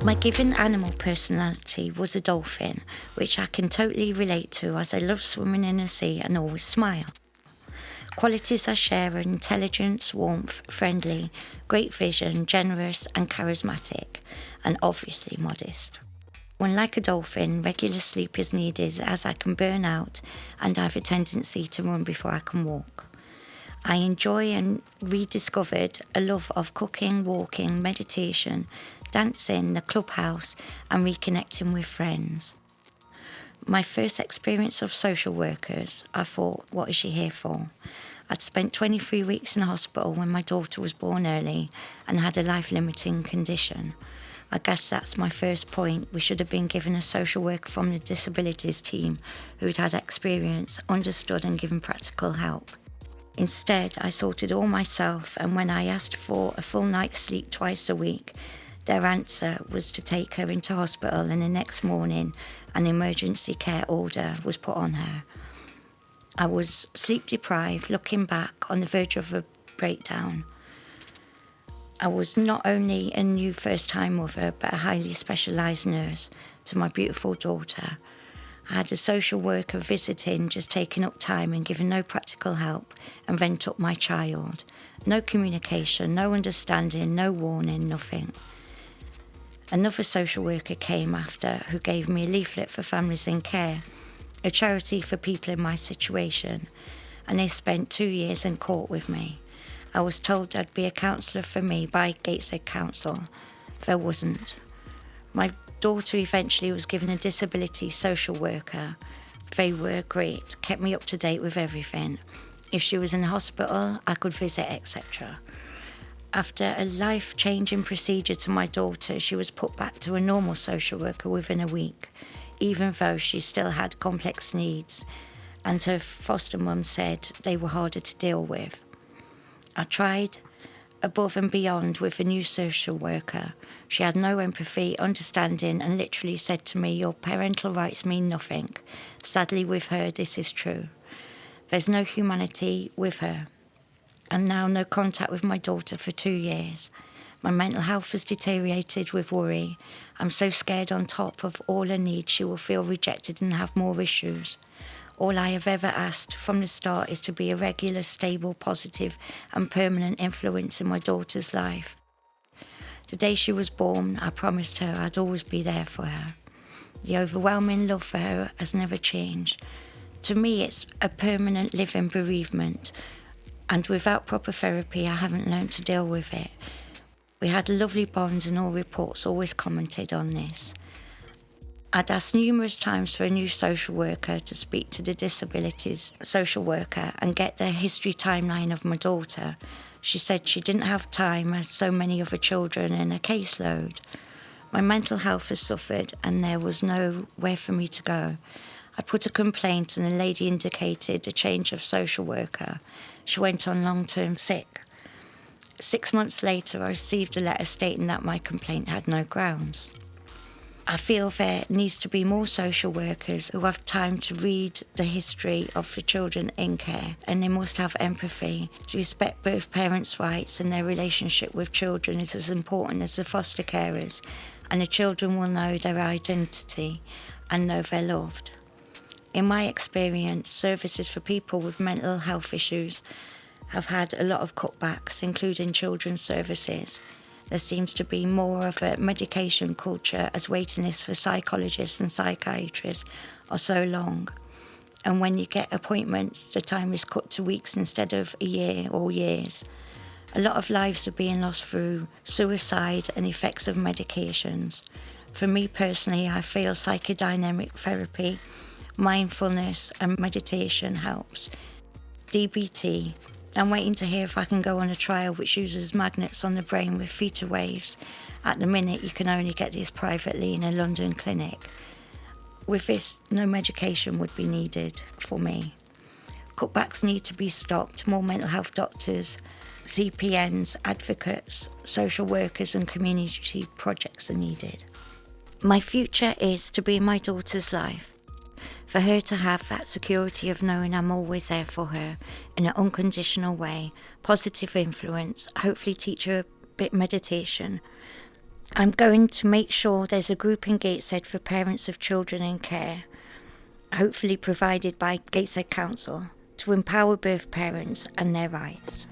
My given animal personality was a dolphin, which I can totally relate to as I love swimming in the sea and always smile. Qualities I share are intelligence, warmth, friendly, great vision, generous and charismatic, and obviously modest. When like a dolphin, regular sleep is needed as I can burn out and I have a tendency to run before I can walk. I enjoy and rediscovered a love of cooking, walking, meditation, dancing, the clubhouse and reconnecting with friends. My first experience of social workers, I thought, what is she here for? I'd spent 23 weeks in hospital when my daughter was born early and had a life-limiting condition. I guess that's my first point. We should have been given a social worker from the disabilities team who'd had experience, understood and given practical help. Instead, I sorted all myself, and when I asked for a full night's sleep twice a week, their answer was to take her into hospital, and the next morning an emergency care order was put on her. I was sleep deprived, looking back on the verge of a breakdown. I was not only a new first-time mother, but a highly specialised nurse to my beautiful daughter. I had a social worker visiting, just taking up time and giving no practical help, and then took my child. No communication, no understanding, no warning, nothing. Another social worker came after who gave me a leaflet for Families in Care, a charity for people in my situation, and they spent 2 years in court with me. I was told there'd be a counsellor for me by Gateshead Council. There wasn't. My daughter eventually was given a disability social worker. They were great, kept me up to date with everything. If she was in hospital, I could visit, etc. After a life-changing procedure to my daughter, she was put back to a normal social worker within a week, even though she still had complex needs, and her foster mum said they were harder to deal with. I tried above and beyond with a new social worker. She had no empathy, understanding, and literally said to me, "Your parental rights mean nothing." Sadly, with her, this is true. There's no humanity with her. And now no contact with my daughter for 2 years. My mental health has deteriorated with worry. I'm so scared on top of all her needs she will feel rejected and have more issues. All I have ever asked from the start is to be a regular, stable, positive and permanent influence in my daughter's life. The day she was born, I promised her I'd always be there for her. The overwhelming love for her has never changed. To me, it's a permanent living bereavement, and without proper therapy, I haven't learned to deal with it. We had a lovely bond and all reports always commented on this. I'd asked numerous times for a new social worker to speak to the disabilities social worker and get the history timeline of my daughter. She said she didn't have time as so many other children in a caseload. My mental health has suffered and there was nowhere for me to go. I put a complaint and the lady indicated a change of social worker. She went on long-term sick. 6 months later, I received a letter stating that my complaint had no grounds. I feel there needs to be more social workers who have time to read the history of the children in care, and they must have empathy to respect both parents' rights, and their relationship with children is as important as the foster carers, and the children will know their identity and know they're loved. In my experience, services for people with mental health issues have had a lot of cutbacks, including children's services. There seems to be more of a medication culture as waiting lists for psychologists and psychiatrists are so long. And when you get appointments, the time is cut to weeks instead of a year or years. A lot of lives are being lost through suicide and effects of medications. For me personally, I feel psychodynamic therapy, mindfulness and meditation helps. DBT. I'm waiting to hear if I can go on a trial which uses magnets on the brain with theta waves. At the minute, you can only get this privately in a London clinic. With this, no medication would be needed for me. Cutbacks need to be stopped. More mental health doctors, CPNs, advocates, social workers and community projects are needed. My future is to be in my daughter's life. For her to have that security of knowing I'm always there for her in an unconditional way, positive influence, hopefully teach her a bit meditation, I'm going to make sure there's a group in Gateshead for parents of children in care, hopefully provided by Gateshead Council, to empower birth parents and their rights.